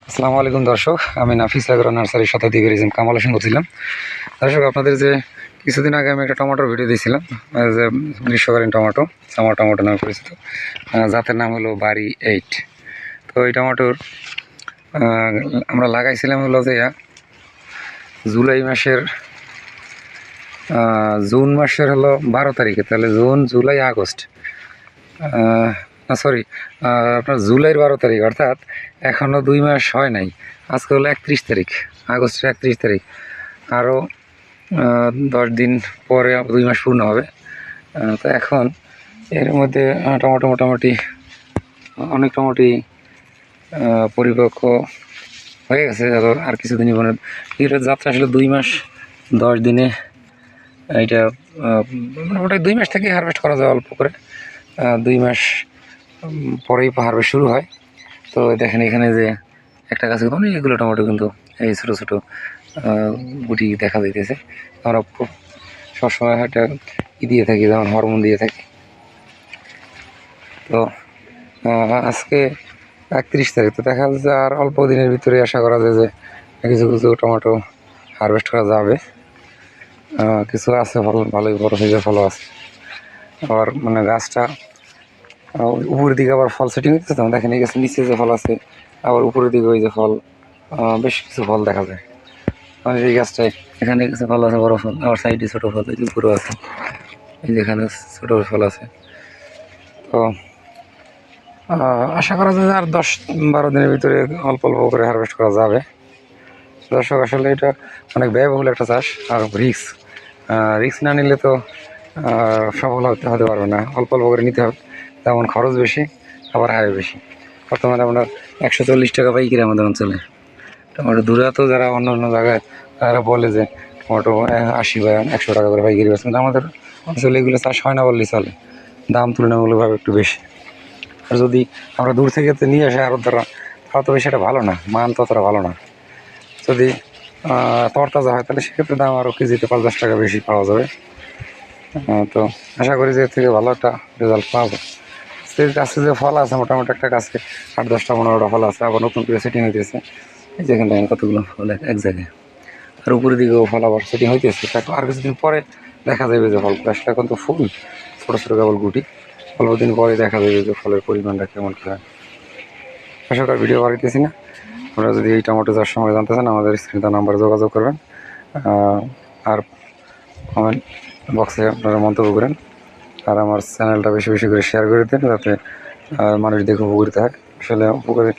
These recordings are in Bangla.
আসসালামু আলাইকুম দর্শক, আমি নাফিস আগ্রহ নার্সারির শতাধিক রিজিম কামাল হোসেন বলছিলাম। দর্শক, আপনাদের যে কিছুদিন আগে আমি একটা টমেটোর ভিডিও দিয়েছিলাম, যে গ্রীষ্মকালীন টমেটো, সামার টমেটো নামে পরিচিত, জাতের নাম হলো বাড়ি 8। তো এই টমেটোর আমরা লাগাইছিলাম হলো যে জুলাই মাসের জুন মাসের হলো 12 তারিখে, তাহলে জুন জুলাই আগস্ট, সরি আপনার জুলাইয়ের 12 তারিখ, অর্থাৎ এখনও 2 মাস হয় নাই। আজকে হলো 31 তারিখ, আগস্টের 31 তারিখ। আরও 10 দিন পরে 2 মাস পূর্ণ হবে। তো এখন এর মধ্যে টমেটো মোটামুটি অনেক টমেটোই পরিপক্ক হয়ে গেছে। আর কিছুদিনই মানে এর যাত্রা আসলে 2 মাস 10 দিনে এটা মোটামুটি 2 মাস থেকে হারভেস্ট করা যায় অল্প করে। 2 মাস পরেই হারভেস্ট শুরু হয়। তো দেখেন এখানে যে একটা গাছে অনেকগুলো টমেটো কিন্তু এই ছোটো ছোটো গুটি দেখা যাইতেছে। আমরা সবসময় একটা দিয়ে থাকি, যেমন হরমোন দিয়ে থাকি। তো আজকে 31 তারিখ, তো দেখা যাচ্ছে আর অল্প দিনের ভিতরে আশা করা যায় যে কিছু কিছু টমেটো হারভেস্ট করা যাবে। কিছু আছে ফল, ভালোই বড় সাইজের ফলও আছে। আবার মানে গাছটা উপরের দিকে আবার ফল সেটিং হচ্ছে, তখন দেখেন এই গাছে নিচে যে ফল আছে, আবার উপরের দিকে ওই যে ফল, বেশ কিছু ফল দেখা যায়। মানে এই গাছটায় এখানে কিছু ফল আছে, বড় ফল, আবার সাইডে ছোটো ফল, এই যে উপরেও আছে, এই যে এখানে ছোটো ফল আছে। তো আশা করা যায় আর 10-12 দিনের ভিতরে অল্প অল্প করে হারভেস্ট করা যাবে। দর্শক, আসলে এটা অনেক ব্যয়বহুল একটা চাষ, আর রিস্ক না নিলে তো সফল হতে পারবে না। অল্প অল্প করে নিতে হবে, তেমন খরচ বেশি, আবার আয় বেশি। বর্তমানে আমরা 140 টাকা পাইকারি আমাদের অঞ্চলে টমেটো। দূরে তো যারা অন্য অন্য জায়গায় তারা বলে যে টমেটো 80 বা 100 টাকা করে পাইকারি বেচে, কিন্তু আমাদের অঞ্চলে এগুলো চাষ হয় না বললেই চলে, দাম তুলনামূলকভাবে একটু বেশি। আর যদি আমরা দূর থেকে নিয়ে আসি আরও দ্বারা, তাহলে তো বেশি এটা ভালো না, মান ততটা ভালো না। যদি তরতাজা হয় তাহলে সেক্ষেত্রে দাম আরও কেজিতে 5-10 টাকা বেশি পাওয়া যাবে। তো আশা করি যে এর থেকে ভালো একটা রেজাল্ট পাবো। গাছে যে ফল আছে, মোটামুটি একটা গাছে 8-10টা 15টা ফল আছে, আবার নতুন করে সেটিং হইতেছে। এই যে এখানে কতগুলো ফল এক জায়গায়, আর উপরের দিকেও ফল আবার সেটিং হইতেছে। তারপর আর কিছুদিন পরে দেখা যাবে যে ফল আসলে এখন তো ফুল ছোটো ছোটো কেবল গুটি, অল্প দিন পরে দেখা যাবে যে ফলের পরিমাণটা কেমন কী হয়। আশা করি ভিডিও বাড়িতেছি না। আপনারা যদি এই টমেটো চাষ সময় জানতে চান, আমাদের স্ক্রিনে নাম্বারে যোগাযোগ করবেন, আর কমেন্ট বক্সে আপনারা মন্তব্য করেন, আর আমার চ্যানেলটা বেশি বেশি করে শেয়ার করে দেন, যাতে মানুষ দেখে উপকৃত হয়। আসলে উপকারী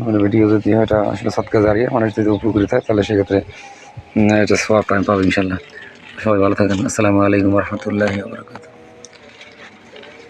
মানে ভিডিও যদি হয়, এটা আসলে সৎকার জারিয়ে মানুষ যদি উপকৃত হয়, তাহলে সেক্ষেত্রে এটা সওয়াব টাইম পাবো ইনশাল্লাহ। সবাই ভালো থাকেন। আসসালামু আলাইকুম রহমতুল্লাহি ওয়া বারাকাতুহু।